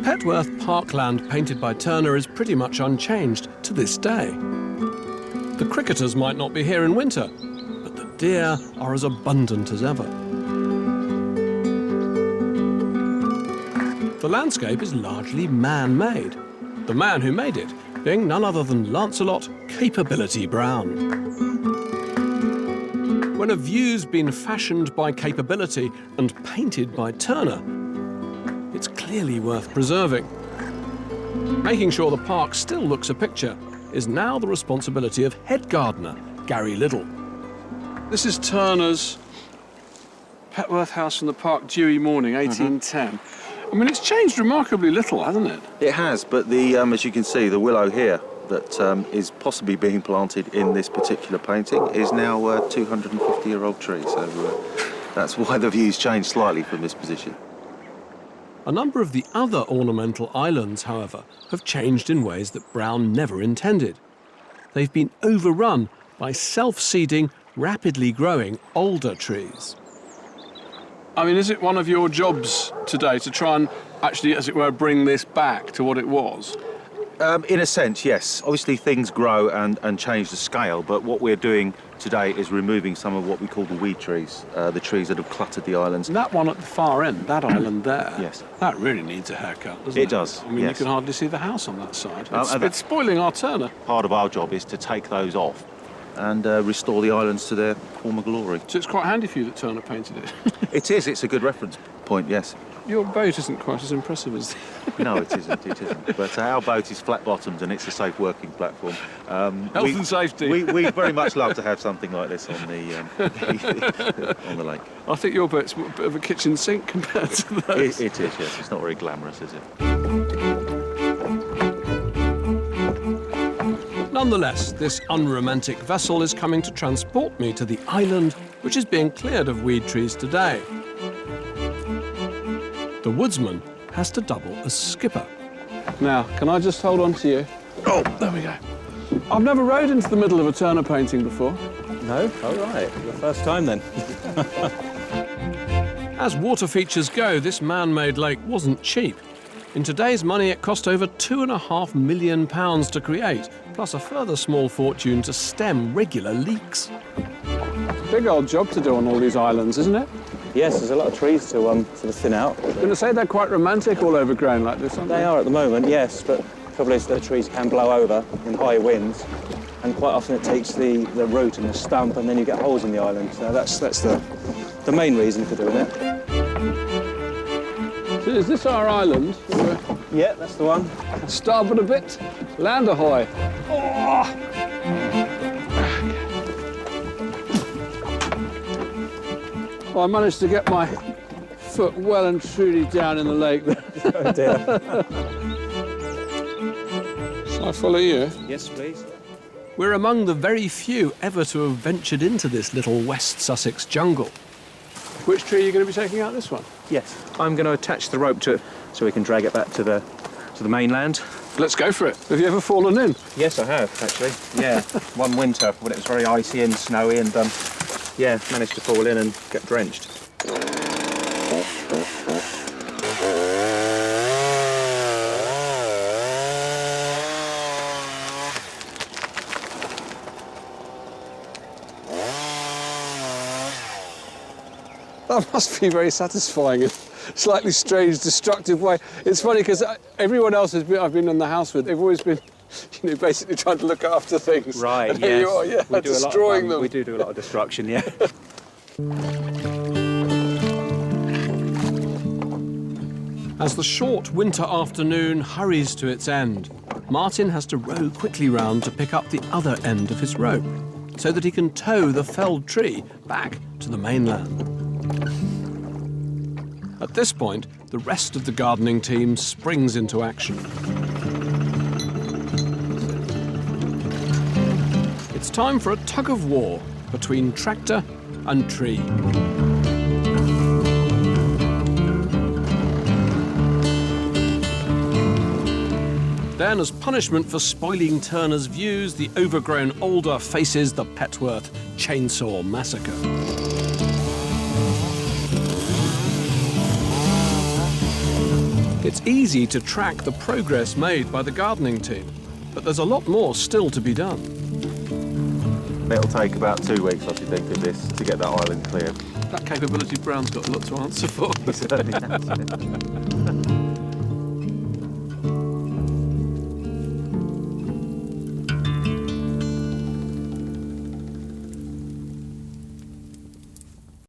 Petworth parkland painted by Turner is pretty much unchanged to this day. The cricketers might not be here in winter, but the deer are as abundant as ever. The landscape is largely man-made, the man who made it being none other than Lancelot Capability Brown. When a view's been fashioned by Capability and painted by Turner, it's clearly worth preserving. Making sure the park still looks a picture is now the responsibility of head gardener Gary Liddell. This is Turner's Petworth house from the park, dewy morning, 1810. I mean, it's changed remarkably little, hasn't it? It has, but the as you can see, the willow here that is possibly being planted in this particular painting is now a 250-year-old tree, so that's why the view's changed slightly from this position. A number of the other ornamental islands, however, have changed in ways that Brown never intended. They've been overrun by self-seeding, rapidly growing older trees. I mean, is it one of your jobs today to try and actually, as it were, bring this back to what it was? In a sense, yes. Obviously things grow and change the scale, but what we're doing today is removing some of what we call the weed trees, the trees that have cluttered the islands. And that one at the far end, that island there, yes, that really needs a haircut, doesn't it? It does, I mean, yes. You can hardly see the house on that side. It's spoiling our Turner. Part of our job is to take those off and restore the islands to their former glory. So it's quite handy for you that Turner painted it. It is, it's a good reference point, yes. Your boat isn't quite as impressive as... No, it isn't. But our boat is flat-bottomed and it's a safe working platform. Health and safety. We very much love to have something like this on the, on the lake. I think your boat's a bit of a kitchen sink compared to those. It is, yes. It's not very glamorous, is it? Nonetheless, this unromantic vessel is coming to transport me to the island which is being cleared of weed trees today. The woodsman has to double as skipper. Now, can I just hold on to you? Oh, there we go. I've never rowed into the middle of a Turner painting before. No? All right. The first time, then. As water features go, this man-made lake wasn't cheap. In today's money, it cost over £2.5 million to create, plus a further small fortune to stem regular leaks. Big old job to do on all these islands, isn't it? Yes, there's a lot of trees to sort of thin out. I'm going to say they're quite romantic all overgrown like this, aren't they? They are at the moment, yes, but the trouble is that the trees can blow over in high winds, and quite often it takes the root and the stump, and then you get holes in the island. So that's the main reason for doing it. So is this our island? Yeah, that's the one. Starboard a bit, land ahoy. Oh! Well, I managed to get my foot well and truly down in the lake there. Oh dear. Shall I follow you? Yes, please. We're among the very few ever to have ventured into this little West Sussex jungle. Which tree are you going to be taking out this one? Yes, I'm going to attach the rope to it so we can drag it back to the mainland. Let's go for it. Have you ever fallen in? Yes, I have, actually. Yeah, one winter when it was very icy and snowy and, yeah, managed to fall in and get drenched. That must be very satisfying in a slightly strange, destructive way. It's funny because everyone else I've been in the house with, they've always been, you know, basically trying to look after things. Right, and here you are, yeah, we do destroying them. We do a lot of destruction, yeah. As the short winter afternoon hurries to its end, Martin has to row quickly round to pick up the other end of his rope, so that he can tow the felled tree back to the mainland. At this point, the rest of the gardening team springs into action. It's time for a tug of war between tractor and tree. Then, as punishment for spoiling Turner's views, the overgrown alder faces the Petworth Chainsaw Massacre. It's easy to track the progress made by the gardening team, but there's a lot more still to be done. It'll take about 2 weeks, I should think, of this to get that island cleared. That capability Brown's got a lot to answer for. He certainly has.